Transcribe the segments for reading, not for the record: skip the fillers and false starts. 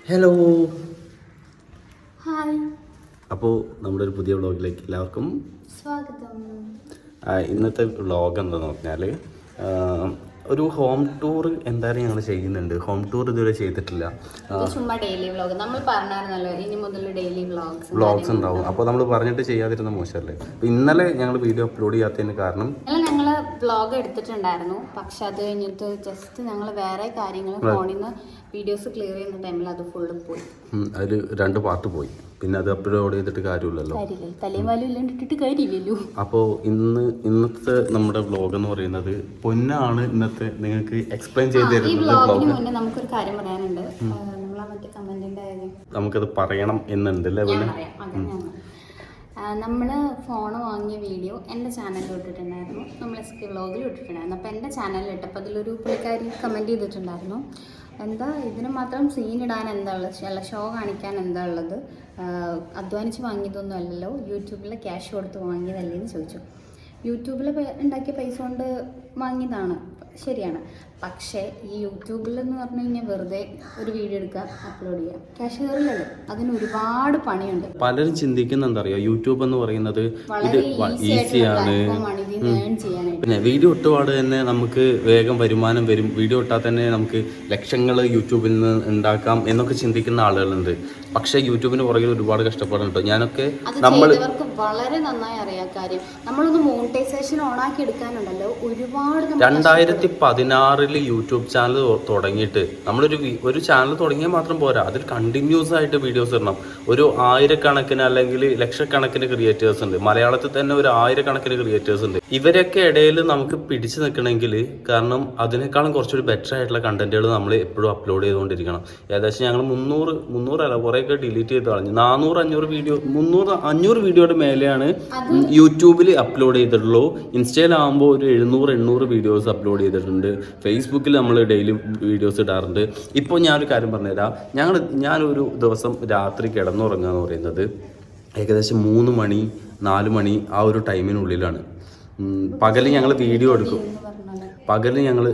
Hello hi. അപ്പോൾ നമ്മുടെ ഒരു പുതിയ വ്ളോഗിലേക്ക് എല്ലാവർക്കും സ്വാഗതം. ഇന്നത്തെ വ്ളോഗ് എന്താണെന്ന് പറഞ്ഞാൽ ഒരു ഹോം ടൂർ എന്തായാലും ഞങ്ങൾ ചെയ്യുന്നുണ്ട്. ഹോം ടൂർ ഇതുവരെ ചെയ്തിട്ടില്ല. ചുമ്മാ ഡെയിലി വ്ളോഗ് നമ്മൾ പറഞ്ഞായിരുന്നല്ലോ, ഇനി മുതൽ ഡെയിലി വ്ളോഗ്സ് ഉണ്ടാവും. അപ്പോൾ നമ്മൾ പറഞ്ഞിട്ട് ചെയ്യാതിരുന്ന മോശമല്ലേ. അപ്പോൾ ഇന്നലെ ഞങ്ങൾ വീഡിയോ അപ്ലോഡ് ചെയ്യാത്തതിന് കാരണം ഞങ്ങൾ വ്ളോഗ് എടുത്തിട്ടുണ്ടായിരുന്നു. പക്ഷെ അത് കഴിഞ്ഞിട്ട് ജസ്റ്റ് ഞങ്ങൾ വേറെ കാര്യങ്ങൾ ഫോണിൽ നിന്ന് വീഡിയോസ് ക്ലിയർ ചെയ്യുന്ന ടൈമിൽ അത് ഫുള്ളും പോയി. അതിൽ 2 പാർട്ട് പോയി. പിന്നെ അത് അപ്ലോഡ് ചെയ്തിട്ട് കാര്യമില്ലല്ലോ. അപ്പോൾ ഇന്നത്തെ നമ്മുടെ വ്ളോഗ് എന്ന് പറയുന്നത് പൊന്നാണ്. ഇന്നത്തെ നിങ്ങൾക്ക് എക്സ്പ്ലെയിൻ ചെയ്ത് തരുന്നത്. നമുക്കൊരു കാര്യം പറയാനുണ്ട്. നമുക്കത് പറയണം എന്നുണ്ട് അല്ലേ? നമ്മൾ ഫോൺ വാങ്ങിയ വീഡിയോ എൻ്റെ ചാനലിൽ ഇട്ടിട്ടുണ്ടായിരുന്നു. നമ്മൾ SK വ്ളോഗിൽ ഇട്ടിട്ടുണ്ടായിരുന്നു. അപ്പോൾ എൻ്റെ ചാനലിൽ ഇട്ടപ്പോൾ അതിലൊരു പുള്ളിക്കാരി കമൻറ്റ് ചെയ്തിട്ടുണ്ടായിരുന്നു, എന്താ ഇതിന് മാത്രം സീൻ ഇടാൻ എന്താ ഉള്ളത്, അല്ല ഷോ കാണിക്കാൻ എന്താ ഉള്ളത്, അധ്വാനിച്ച് വാങ്ങിയതൊന്നും അല്ലല്ലോ, യൂട്യൂബിൽ ക്യാഷ് കൊടുത്ത് വാങ്ങിയതല്ലേ എന്ന് ചോദിച്ചു. യൂട്യൂബിൽ ഉണ്ടാക്കിയ പൈസ കൊണ്ട് വാങ്ങിയതാണ്, ശരിയാണ്. പക്ഷേ ഈ യൂട്യൂബിൽ എന്ന് പറഞ്ഞു കഴിഞ്ഞാൽ വെറുതെ ഒരു വീഡിയോ എടുക്കുക, അപ്ലോഡ് ചെയ്യുക, ക്യാഷ് കയറില്ലല്ലോ. അതിന് ഒരുപാട് പണിയുണ്ട്. പലരും ചിന്തിക്കുന്ന എന്താ പറയുക, യൂട്യൂബ് എന്ന് പറയുന്നത് ഇത് ഈസിയാണ്, പിന്നെ വീഡിയോ ഇട്ടുപാട് തന്നെ നമുക്ക് വേഗം വരുമാനം വരും, വീഡിയോ ഇട്ടാൽ തന്നെ നമുക്ക് ലക്ഷങ്ങൾ യൂട്യൂബിൽ നിന്ന് ഉണ്ടാക്കാം എന്നൊക്കെ ചിന്തിക്കുന്ന ആളുകളുണ്ട്. പക്ഷേ യൂട്യൂബിന് പുറകിൽ ഒരുപാട് കഷ്ടപ്പാടുണ്ട്. ഞാനൊക്കെ വളരെ നന്നായി അറിയാം കാര്യം. നമ്മളൊന്ന് മോണിറ്റൈസേഷൻ ഓണാക്കി എടുക്കാനുണ്ടല്ലോ ഒരുപാട്. 2016 യൂട്യൂബ് ചാനൽ തുടങ്ങിയിട്ട് ഒരു ചാനൽ തുടങ്ങിയാൽ മാത്രം പോരാ, അതിൽ കണ്ടിന്യൂസ് ആയിട്ട് വീഡിയോസ് ഇടണം. ഒരു 1000കണക്കിന് അല്ലെങ്കിൽ ലക്ഷക്കണക്കിന് ക്രിയേറ്റേഴ്സ് ഉണ്ട്. മലയാളത്തിൽ തന്നെ ഒരു 1000കണക്കിന് ക്രിയേറ്റേഴ്സ് ഉണ്ട്. ഇവരൊക്കെ ഇടയിൽ നമുക്ക് പിടിച്ചു നിൽക്കണമെങ്കിൽ, കാരണം അതിനേക്കാളും കുറച്ചുകൂടി ബെറ്റർ ആയിട്ടുള്ള കണ്ടന്റുകൾ നമ്മൾ എപ്പോഴും അപ്ലോഡ് ചെയ്തുകൊണ്ടിരിക്കണം. ഏകദേശം ഞങ്ങൾ 300 അല്ല, കുറേയൊക്കെ ഡിലീറ്റ് ചെയ്ത് കളഞ്ഞു. 400-500 വീഡിയോ, 300-500 വീഡിയോയുടെ മേലെയാണ് യൂട്യൂബിൽ അപ്ലോഡ് ചെയ്തിട്ടുള്ളൂ. ഇൻസ്റ്റയിലാകുമ്പോൾ ഒരു 700-800 വീഡിയോസ് അപ്ലോഡ് ചെയ്തിട്ടുണ്ട്. ഫേസ്ബുക്കിൽ നമ്മൾ ഡെയിലി വീഡിയോസ് ഇടാറുണ്ട്. ഇപ്പോൾ ഞാനൊരു കാര്യം പറഞ്ഞുതരാം. ഞാനൊരു ദിവസം രാത്രി കിടന്നുറങ്ങുക എന്ന് പറയുന്നത് ഏകദേശം 3 മണി 4 മണി ആ ഒരു ടൈമിനുള്ളിലാണ്. പകല് ഞങ്ങൾ വീഡിയോ എടുക്കും. പകല് ഞങ്ങൾ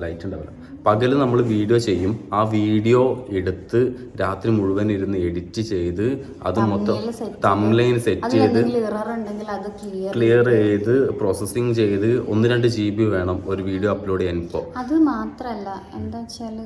ലൈറ്റ് ഉണ്ടാവില്ല. പകല് നമ്മൾ വീഡിയോ ചെയ്യും. ആ വീഡിയോ എടുത്ത് രാത്രി മുഴുവൻ ഇരുന്ന് എഡിറ്റ് ചെയ്ത് അത് മൊത്തം തംബ്നെയിൽ സെറ്റ് ചെയ്ത് ക്ലിയർ ചെയ്ത് പ്രോസസ്സിങ് ചെയ്ത് 1-2 GB വേണം ഒരു വീഡിയോ അപ്ലോഡ് ചെയ്യാൻ. ഇപ്പോൾ അത് മാത്രല്ല, എന്താ വെച്ചാൽ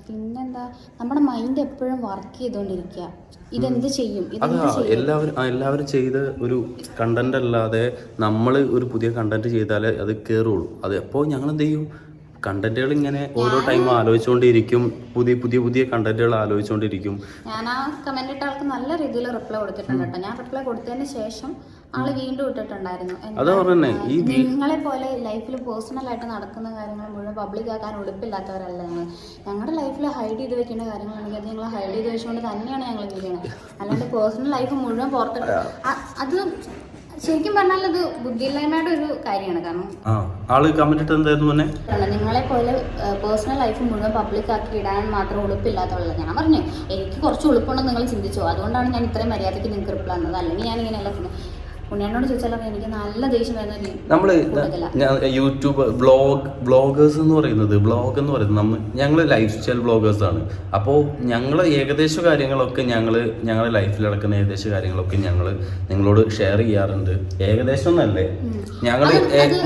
പിന്നെന്താ, നമ്മുടെ മൈൻഡ് എപ്പോഴും വർക്ക് ചെയ്തുകൊണ്ടിരിക്കുക. ഇതെന്ത് ചെയ്യും, എല്ലാവരും ചെയ്ത ഒരു കണ്ടന്റ് അല്ലാതെ നമ്മൾ ഒരു പുതിയ കണ്ടന്റ് ചെയ്താലേ അത് കയറുള്ളൂ. അത് എപ്പോൾ ഞങ്ങൾ എന്ത് ചെയ്യും, കണ്ടന്റുകൾ ഇങ്ങനെ ഓരോ ടൈം ആലോചിച്ചുകൊണ്ടിരിക്കും. പുതിയ കണ്ടന്റുകൾ ആലോചിച്ചുകൊണ്ടിരിക്കും. ഞാൻ ആ കമന്റ് ഇട്ട ആൾക്ക് നല്ല രീതിയിൽ റിപ്ലൈ കൊടുത്തിട്ടുണ്ട് കേട്ടോ. ഞാൻ റിപ്ലൈ കൊടുത്തതിന് ശേഷം ആള് വീണ്ടും ഇട്ടിട്ടുണ്ടായിരുന്നു, നിങ്ങളെ പോലെ ലൈഫിൽ പേഴ്സണൽ ആയിട്ട് നടക്കുന്ന കാര്യങ്ങൾ മുഴുവൻ പബ്ലിക് ആക്കാൻ ഉടുപ്പില്ലാത്തവരല്ല ഞങ്ങൾ. ഞങ്ങളുടെ ലൈഫിൽ ഹൈഡ് ചെയ്ത് വെക്കേണ്ട കാര്യങ്ങളുണ്ടെങ്കിൽ അത് ഞങ്ങൾ ഹൈഡ് ചെയ്ത് വെച്ചുകൊണ്ട് തന്നെയാണ് ഞങ്ങൾ ചെയ്യുന്നത്. അല്ലാണ്ട് പേഴ്സണൽ ലൈഫ് മുഴുവൻ പുറത്തിട്ട് അത് ശരിക്കും പറഞ്ഞാൽ അത് ബുദ്ധിയില്ലായ്മയുടെ ഒരു കാര്യമാണ്. കാരണം നിങ്ങളെ പോലെ പേഴ്സണൽ ലൈഫ് മുഴുവൻ പബ്ലിക് ആക്കി ഇടാൻ മാത്രം ഉളുപ്പില്ലാത്തവളല്ല. ഞാൻ പറഞ്ഞു എനിക്ക് കുറച്ച് ഉളുപ്പുണ്ടെന്ന് നിങ്ങൾ ചിന്തിച്ചോ, അതുകൊണ്ടാണ് ഞാൻ ഇത്രയും മര്യാദയ്ക്ക് നിങ്ങൾക്ക് റിപ്ലൈ തന്നത്. അല്ലെങ്കിൽ ഞാൻ ഇങ്ങനെയല്ല. പുണ്യാനോട് ചോദിച്ചാൽ എനിക്ക് നല്ല ദേഷ്യം വരുന്ന നമ്മൾ യൂട്യൂബ് വ്ളോഗേഴ്സ് എന്ന് പറയുന്നത് ഞങ്ങൾ ലൈഫ് സ്റ്റൈൽ വ്ളോഗേഴ്സാണ്. അപ്പോൾ ഞങ്ങൾ ഏകദേശ കാര്യങ്ങളൊക്കെ ഞങ്ങളുടെ ലൈഫിൽ നടക്കുന്ന ഏകദേശ കാര്യങ്ങളൊക്കെ ഞങ്ങൾ നിങ്ങളോട് ഷെയർ ചെയ്യാറുണ്ട്. ഏകദേശം എന്നല്ലേ, ഞങ്ങൾ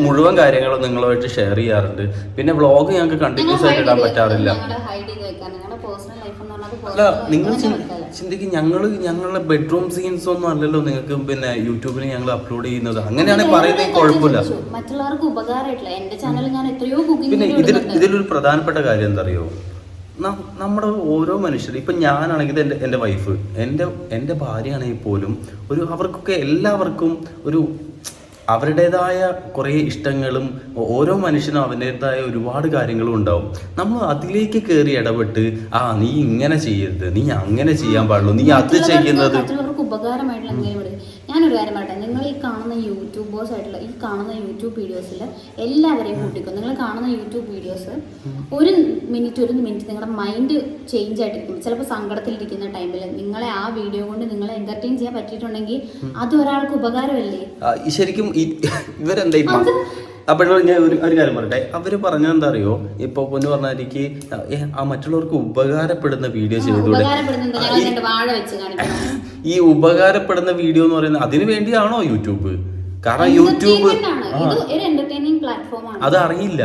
മുഴുവൻ കാര്യങ്ങളും നിങ്ങളുമായിട്ട് ഷെയർ ചെയ്യാറുണ്ട്. പിന്നെ വ്ളോഗ് ഞങ്ങൾക്ക് കണ്ടിന്യൂസ് ആയിട്ട് ഇടാൻ പറ്റാറില്ല. അല്ല, നിങ്ങൾ ചിന്തിക്കും ഞങ്ങളുടെ ബെഡ്റൂം സീൻസ് ഒന്നും അല്ലല്ലോ നിങ്ങൾക്ക് പിന്നെ യൂട്യൂബിൽ ഞങ്ങൾ അപ്ലോഡ് ചെയ്യുന്നത്. അങ്ങനെയാണ് പറയുന്നത്, കുഴപ്പമില്ല. പിന്നെ ഇതിലൊരു പ്രധാനപ്പെട്ട കാര്യം എന്താ അറിയോ, നമ്മുടെ ഓരോ മനുഷ്യരും, ഇപ്പം ഞാനാണെങ്കിൽ എൻ്റെ വൈഫ്, എൻ്റെ ഭാര്യയാണെങ്കിൽ പോലും അവർക്കൊക്കെ എല്ലാവർക്കും അവരുടേതായ കുറേ ഇഷ്ടങ്ങളും, ഓരോ മനുഷ്യനും അവൻ്റെതായ ഒരുപാട് കാര്യങ്ങളും ഉണ്ടാവും. നമ്മൾ അതിലേക്ക് കയറി ഇടപെട്ട് നീ ഇങ്ങനെ ചെയ്യരുത്, നീ അങ്ങനെ ചെയ്യാൻ പാടുള്ളൂ, നീ അത് ചെയ്യുന്നത് ഉപകാരമായിട്ടുള്ള. ഞാനൊരു കാര്യം പറയട്ടെ, നിങ്ങൾ ഈ കാണുന്ന യൂട്യൂബേഴ്സ് ആയിട്ടുള്ള ഈ കാണുന്ന യൂട്യൂബ് വീഡിയോസിൽ എല്ലാവരെയും കൂട്ടിക്കും. നിങ്ങൾ കാണുന്ന യൂട്യൂബ് വീഡിയോസ് ഒരു മിനിറ്റ് നിങ്ങളുടെ മൈൻഡ് ചേഞ്ച് ആയിട്ടിരിക്കും. ചിലപ്പോൾ സങ്കടത്തിലിരിക്കുന്ന ടൈമിൽ നിങ്ങളെ ആ വീഡിയോ കൊണ്ട് നിങ്ങളെ എന്റർടൈൻ ചെയ്യാൻ പറ്റിയിട്ടുണ്ടെങ്കിൽ അത് ഒരാൾക്ക് ഉപകാരമല്ലേ? ശരിക്കും ഇവരെന്താ അപ്പോഴും ഞാൻ ഒരു കാര്യം പറയട്ടെ, അവര് പറഞ്ഞ എന്താ അറിയോ, ഇപ്പൊ പൊന്നു പറഞ്ഞ എനിക്ക് ആ മറ്റുള്ളവർക്ക് ഉപകാരപ്പെടുന്ന വീഡിയോ ചെയ്തൂടെ. ഈ ഉപകാരപ്പെടുന്ന വീഡിയോ എന്ന് പറയുന്നത് അതിനു വേണ്ടിയാണോ യൂട്യൂബ്? കാരണം യൂട്യൂബ് അത് അറിയില്ല.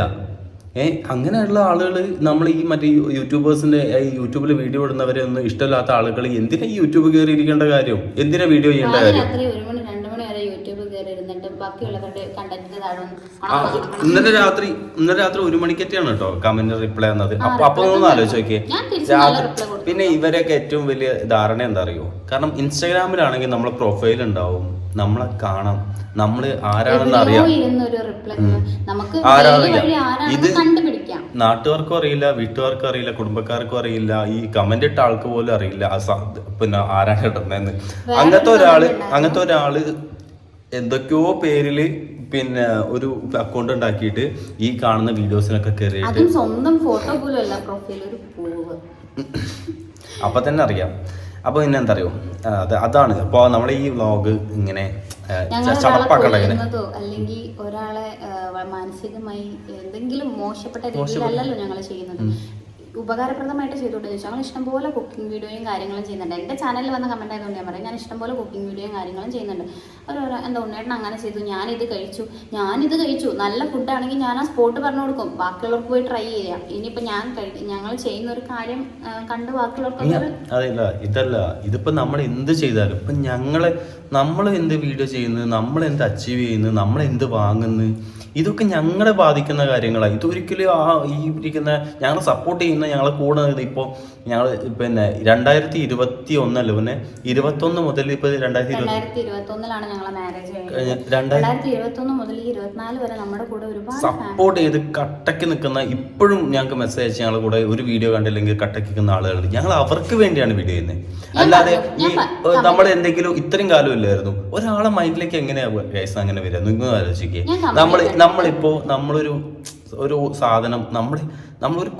അങ്ങനെയുള്ള ആളുകൾ നമ്മൾ ഈ മറ്റേ യൂട്യൂബേഴ്സിന്റെ യൂട്യൂബിൽ വീഡിയോ ഇടുന്നവരെ ഒന്നും ഇഷ്ടമില്ലാത്ത ആളുകൾ എന്തിനാ ഈ യൂട്യൂബ് കയറി ഇരിക്കേണ്ട കാര്യം? എന്തിനാ വീഡിയോ ചെയ്യേണ്ട കാര്യം? ഇന്നലെ രാത്രി 1 മണിക്കെത്തിയാണ് കേട്ടോ കമന്റ് റിപ്ലൈ വന്നത്. അപ്പൊ ഒന്ന് ആലോചിച്ച് നോക്കിയേ. പിന്നെ ഇവരൊക്കെ ഏറ്റവും വലിയ ധാരണ എന്താ അറിയോ, കാരണം ഇൻസ്റ്റാഗ്രാമിലാണെങ്കിൽ നമ്മളെ പ്രൊഫൈൽ ഉണ്ടാവും, നമ്മളെ കാണാം, നമ്മള് ആരാണെന്ന് അറിയാം. ആരാണില്ല, ഇത് നാട്ടുകാർക്കും അറിയില്ല, വീട്ടുകാർക്കും അറിയില്ല, കുടുംബക്കാർക്കും അറിയില്ല, ഈ കമന്റ് ഇട്ട ആൾക്ക് പോലും അറിയില്ല പിന്നെ ആരാണ് ഇടുന്നതെന്ന്. അങ്ങനത്തെ ഒരാള് എന്തൊക്കെയോ പേരില് പിന്നെ ഒരു അക്കൗണ്ട് ഉണ്ടാക്കിയിട്ട് ഈ കാണുന്ന വീഡിയോസിനൊക്കെ കയറിയിട്ട് സ്വന്തം ഫോട്ടോ പോലും അല്ല പ്രൊഫൈൽ, ഒരു പൂവ്. അപ്പൊ തന്നെ അറിയാം. അപ്പൊ പിന്നെ എന്താ അറിയോ, അതാണ് ഇപ്പൊ നമ്മളെ ഈ വ്ളോഗ് ഇങ്ങനെ അല്ലെങ്കിൽ ഒരാളെ മാനസികമായി എന്തെങ്കിലും മോശപ്പെട്ട രീതിയിലല്ലല്ലോ ഞങ്ങൾ ചെയ്യുന്നത്. ഉപകാരപ്രദമായിട്ട് ചെയ്തുകൊണ്ട് ചോദിച്ചാൽ ഞങ്ങൾ ഇഷ്ടംപോലെ കുക്കിംഗ് വീഡിയോയും കാര്യങ്ങളും ചെയ്യുന്നുണ്ട്. എൻ്റെ ചാനലിൽ വന്ന കമന്റ് ആയതുകൊണ്ട് ഞാൻ പറയാം, ഞാൻ ഇഷ്ടംപോലെ കുക്കിംഗ് വീഡിയോയും കാര്യങ്ങളും ചെയ്യുന്നുണ്ട്. എന്താ ഉണ്ണേട്ടൻ അങ്ങനെ ചെയ്തു, ഞാനിത് കഴിച്ചു, നല്ല ഫുഡാണെങ്കിൽ ഞാൻ ആ സ്പോട്ട് പറഞ്ഞു കൊടുക്കും, ബാക്കിയുള്ളവർക്ക് പോയി ട്രൈ ചെയ്യാം. ഇനിയിപ്പോൾ ഞങ്ങൾ ചെയ്യുന്ന ഒരു കാര്യം കണ്ട് ബാക്കിയുള്ളവർക്ക് ഇതിപ്പോ നമ്മൾ എന്ത് ചെയ്താലും ഇപ്പൊ നമ്മൾ എന്ത് വീഡിയോ ചെയ്യുന്നു, നമ്മൾ എന്ത് അച്ചീവ് ചെയ്യുന്നു, നമ്മൾ എന്ത് വാങ്ങുന്നു, ഇതൊക്കെ ഞങ്ങളെ ബാധിക്കുന്ന കാര്യങ്ങളാണ്. ഇതൊരിക്കലും ഈ ഇരിക്കുന്ന ഞങ്ങളെ സപ്പോർട്ട് ചെയ്യുന്ന ഞങ്ങളെ കൂടെ ഇപ്പോൾ ഞങ്ങൾ പിന്നെ 2021 അല്ല പിന്നെ 21 മുതൽ ഇപ്പൊ 2021 ഞങ്ങളെ മാരേജ് കഴിഞ്ഞത്. 2021 മുതൽ 24 വരെ നമ്മുടെ കൂടെ ഒരുപാട് സപ്പോർട്ട് ചെയ്ത് കട്ടക്ക് നിൽക്കുന്ന, ഇപ്പോഴും ഞങ്ങൾക്ക് മെസ്സേജ് അയച്ച് ഞങ്ങളെ കൂടെ ഒരു വീഡിയോ കണ്ടില്ലെങ്കിൽ കട്ടക്ക് നിൽക്കുന്ന ആളുകളുണ്ട്. ഞങ്ങൾ അവർക്ക് വേണ്ടിയാണ് വീഡിയോ ചെയ്യുന്നത്, അല്ലാതെ ഈ നമ്മൾ എന്തെങ്കിലും ഇത്രയും കാലം ഇല്ലായിരുന്നു. ഒരാളെ മൈൻഡിലേക്ക് എങ്ങനെയാ കേസ് അങ്ങനെ വരിക? നിങ്ങൾ ആലോചിക്കേ, നമ്മളിപ്പോ നമ്മളൊരു സാധനം നമ്മളൊരു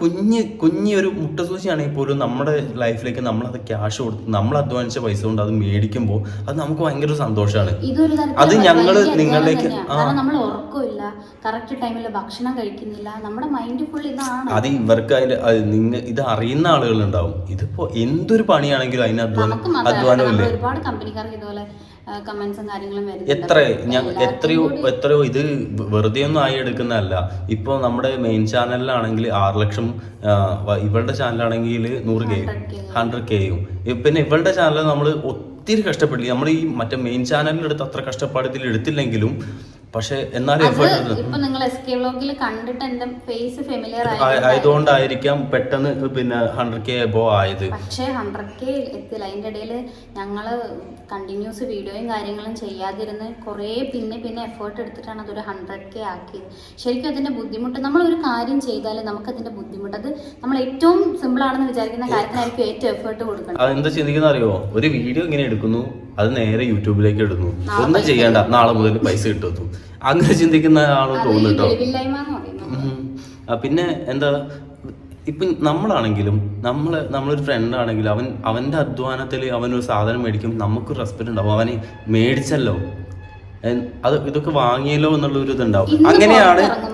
കുഞ്ഞൊരു മുട്ടസൂചിയാണെങ്കിൽ പോലും നമ്മുടെ ലൈഫിലേക്ക് നമ്മളത് ക്യാഷ് കൊടുത്ത് നമ്മൾ അധ്വാനിച്ച പൈസ കൊണ്ട് അത് മേടിക്കുമ്പോൾ അത് നമുക്ക് ഭയങ്കര സന്തോഷമാണ്. അത് ഞങ്ങള് നിങ്ങളിലേക്ക് നമ്മൾ ഉറക്കമില്ല, കറക്റ്റ് ടൈമിൽ ഭക്ഷണം കഴിക്കുന്നില്ല, നമ്മുടെ മൈൻഡ് ഫുൾ ഇതാണ്. അത് ഇവർക്ക് അതിന്റെ ഇത് അറിയുന്ന ആളുകളുണ്ടാവും. ഇതിപ്പോ എന്തൊരു പണിയാണെങ്കിലും അതിന് അധ്വാനമില്ലേ? ഒരുപാട് കമ്പനിക്കാർക്ക് ഇതുപോലെ കമന്റ്സും കാര്യങ്ങളും എത്രയോ ഇത് വെറുതെ ഒന്നും ആയി എടുക്കുന്നതല്ല. ഇപ്പൊ നമ്മുടെ മെയിൻ ചാനലിലാണെങ്കിൽ 6 ലക്ഷം, ഇവളുടെ ചാനലാണെങ്കിൽ 100K പിന്നെ ഇവളുടെ ചാനൽ നമ്മൾ ഒത്തിരി കഷ്ടപ്പെട്ടില്ല. നമ്മൾ ഈ മറ്റേ മെയിൻ ചാനലിലെടുത്ത് അത്ര കഷ്ടപ്പാട് ഇതിൽ എടുത്തില്ലെങ്കിലും പക്ഷെ എന്നാലും ആയതുകൊണ്ടായിരിക്കാം പെട്ടെന്ന് പിന്നെ 100K എബോ ആയത്. പക്ഷേ 100K എത്തില്ല. അതിന്റെ ഇടയിൽ ഞങ്ങള് കണ്ടിന്യൂസ് വീഡിയോയും കാര്യങ്ങളും ചെയ്യാതിരുന്ന് കുറേ പിന്നെ എഫേർട്ട് എടുത്തിട്ടാണ് അതൊരു 100K ആക്കിയത്. ശരിക്കും അതിന്റെ ബുദ്ധിമുട്ട്, നമ്മൾ ഒരു കാര്യം ചെയ്താൽ നമുക്ക് അതിന്റെ ബുദ്ധിമുട്ട്, അത് നമ്മൾ ഏറ്റവും സിമ്പിൾ ആണെന്ന് വിചാരിക്കുന്ന കാര്യത്തിനായിരിക്കും ഏറ്റവും എഫേർട്ട് കൊടുക്കണം. അതെന്താ ചിന്തിക്കുന്ന അറിയോ, ഒരു വീഡിയോ ഇങ്ങനെ എടുക്കുന്നു, അത് നേരെ യൂട്യൂബിലേക്ക് ഇടുന്നു, ഒന്നും ചെയ്യണ്ട, നാളെ മുതൽ പൈസ കിട്ടുന്നു, അങ്ങനെ ചിന്തിക്കുന്ന ആള് തോന്നുട്ടോ. പിന്നെ എന്താ, ഇപ്പൊ നമ്മളാണെങ്കിലും നമ്മളൊരു ഫ്രണ്ട് ആണെങ്കിലും അവന്റെ അധ്വാനത്തിൽ അവനൊരു സാധനം മേടിക്കും, നമുക്കൊരു റെസ്പെക്ട് ഉണ്ടാവും. അവന് മേടിച്ചല്ലോ, ഇതൊക്കെ വാങ്ങിയല്ലോ എന്നുള്ള ഒരു ഇതുണ്ടാവും.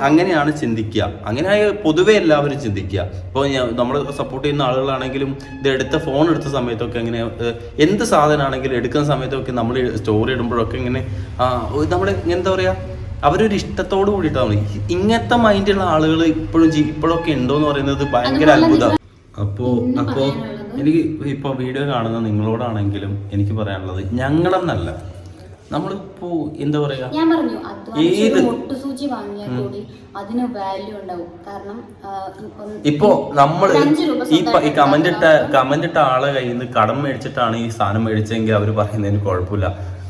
അങ്ങനെയാണ് ചിന്തിക്കുക. അങ്ങനെയായ പൊതുവെ എല്ലാവരും ചിന്തിക്കുക. ഇപ്പോൾ നമ്മൾ സപ്പോർട്ട് ചെയ്യുന്ന ആളുകളാണെങ്കിലും ഇത് ഫോൺ എടുത്ത സമയത്തൊക്കെ എങ്ങനെ എന്ത് സാധനമാണെങ്കിലും എടുക്കുന്ന സമയത്തൊക്കെ നമ്മൾ സ്റ്റോറി ഇടുമ്പോഴൊക്കെ ഇങ്ങനെ നമ്മൾ എന്താ പറയാ, അവരൊരു ഇഷ്ടത്തോട് കൂടിയിട്ടാണ്. ഇങ്ങനത്തെ മൈൻഡുള്ള ആളുകൾ ഇപ്പോഴൊക്കെ ഉണ്ടോ എന്ന് പറയുന്നത് ഭയങ്കര അത്ഭുതമാണ്. അപ്പോ എനിക്ക് ഇപ്പൊ വീഡിയോ കാണുന്ന നിങ്ങളോടാണെങ്കിലും എനിക്ക് പറയാനുള്ളത്, ഞങ്ങളെന്നല്ല, നമ്മളിപ്പോ എന്താ പറയാ, ഞാൻ പറഞ്ഞു ഏത് മുട്ടുസൂചി വാങ്ങിയാൽ കൂടി അതിന് വാല്യൂ ഉണ്ടാവും. കാരണം ഇപ്പോ നമ്മള് ഈ കമന്റ് ഇട്ട ആളെ കയ്യിൽ നിന്ന് കടം മേടിച്ചിട്ടാണ് ഈ സാധനം മേടിച്ചെങ്കിൽ അവര് പറയുന്നതിന് കുഴപ്പമില്ല.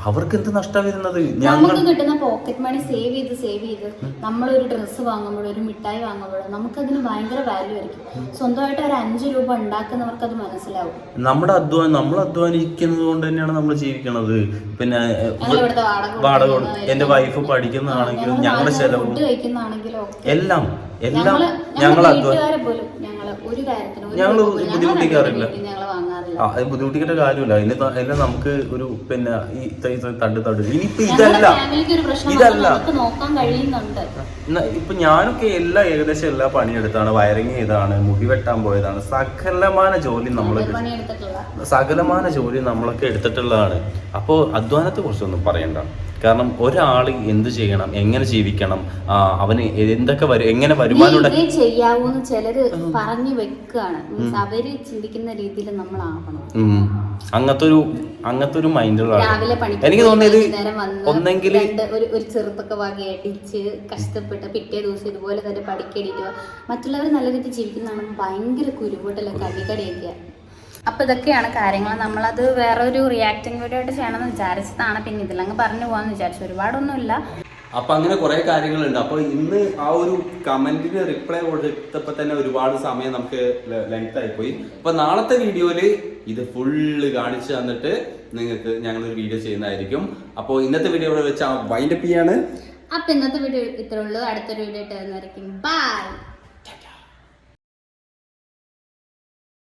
അവർക്ക് എന്ത് നഷ്ടം വരുന്നത്? നമുക്ക് കിട്ടുന്ന പോക്കറ്റ് മണി സേവ് ചെയ്ത് നമ്മളൊരു ഡ്രസ്സ് വാങ്ങുമ്പോഴോ ഒരു മിഠായി വാങ്ങുമ്പോഴോ നമുക്കതിന് ഭയങ്കര വാല്യൂ ആയിരിക്കും. സ്വന്തമായിട്ട് ഒരു 5 രൂപ ഉണ്ടാക്കുന്നവർക്ക് അത് മനസ്സിലാവും. നമ്മൾ അധ്വാനിക്കുന്നത് കൊണ്ട് തന്നെയാണ് നമ്മൾ ജീവിക്കണത്. പിന്നെ വാടക, എന്റെ വൈഫ് പഠിക്കുന്നതാണെങ്കിലും ഞങ്ങളുടെ ചെലവും എല്ലാം ഞങ്ങൾ അധ്വാനം, ഞങ്ങൾ ബുദ്ധിമുട്ടിക്കാറില്ല. ബുദ്ധിമുട്ടിക്കേണ്ട കാര്യമില്ല. അതിന് നമുക്ക് ഒരു പിന്നെ ഈ തണ്ട് ഇനിയിപ്പോ ഇതല്ല നോക്കാൻ കഴിയുന്നുണ്ട്. ഇപ്പൊ ഞാനൊക്കെ ഏകദേശം എല്ലാ പണിയെടുത്താണ്. വയറിങ് ചെയ്താണ്, മുടി വെട്ടാൻ പോയതാണ്, സകലമാന ജോലി നമ്മളൊക്കെ എടുത്തിട്ടുള്ളതാണ്. അപ്പോൾ അധ്വാനത്തെ കുറിച്ചൊന്നും പറയണ്ട. കാരണം ഒരാൾ എന്ത് ചെയ്യണം, എങ്ങനെ ജീവിക്കണം, അവന് എന്തൊക്കെ എങ്ങനെ വരുമാനം ചെയ്യാവൂന്ന് ചിലര് പറഞ്ഞു വെക്കുകയാണ്. അവര് ചിന്തിക്കുന്ന രീതിയിൽ നമ്മളാവണം. അങ്ങനത്തെ ഒരു മൈൻഡുകളാണ് എനിക്ക് തോന്നിയത്. ഒന്നെങ്കിൽ ഒരു ചെറുപ്പൊക്കെ വാങ്ങി അടിച്ച് കഷ്ടപ്പെട്ട് പിറ്റേ ദിവസം ഇതുപോലെ തന്നെ പഠിക്കേണ്ടിട്ട് മറ്റുള്ളവർ നല്ല രീതിയിൽ ജീവിക്കുന്നതാണ് ഭയങ്കര കുരുപൊട്ടലൊക്കെ അടിക്കടിയൊക്കെയാണ്. അപ്പൊ ഇതൊക്കെയാണ് കാര്യങ്ങൾ. നമ്മളത് വേറൊരു റിയാക്ടിങ് വീഡിയോ ആയിട്ട് ചെയ്യണമെന്ന് വിചാരിച്ചതാണ്. പിന്നെ ഇതിലങ്ങ് പറഞ്ഞു പോകാന്ന് വിചാരിച്ചു. ഒരുപാടൊന്നുമില്ല. അപ്പൊ അങ്ങനെ കുറെ കാര്യങ്ങളുണ്ട്. അപ്പൊ ഇന്ന് ആ ഒരു കമന്റിന് റിപ്ലൈ കൊടുത്തപ്പോ തന്നെ ഒരുപാട് സമയം നമുക്ക് ലെങ്ത് ആയിപ്പോയി. അപ്പൊ നാളത്തെ വീഡിയോയില് ഇത് ഫുള്ള് കാണിച്ചു തന്നിട്ട് നിങ്ങൾക്ക് ഞങ്ങളൊരു വീഡിയോ ചെയ്യുന്നതായിരിക്കും. അപ്പോൾ ഇന്നത്തെ വീഡിയോ ഇവിടെ വെച്ച് വൈൻഡപ്പ് ചെയ്യാണ്. അപ്പൊ ഇന്നത്തെ വീഡിയോ ഇത്രേ ഉള്ളൂ. അടുത്തൊരു വീഡിയോ ആയിട്ട് വരുന്നതായിരിക്കും. ബൈ.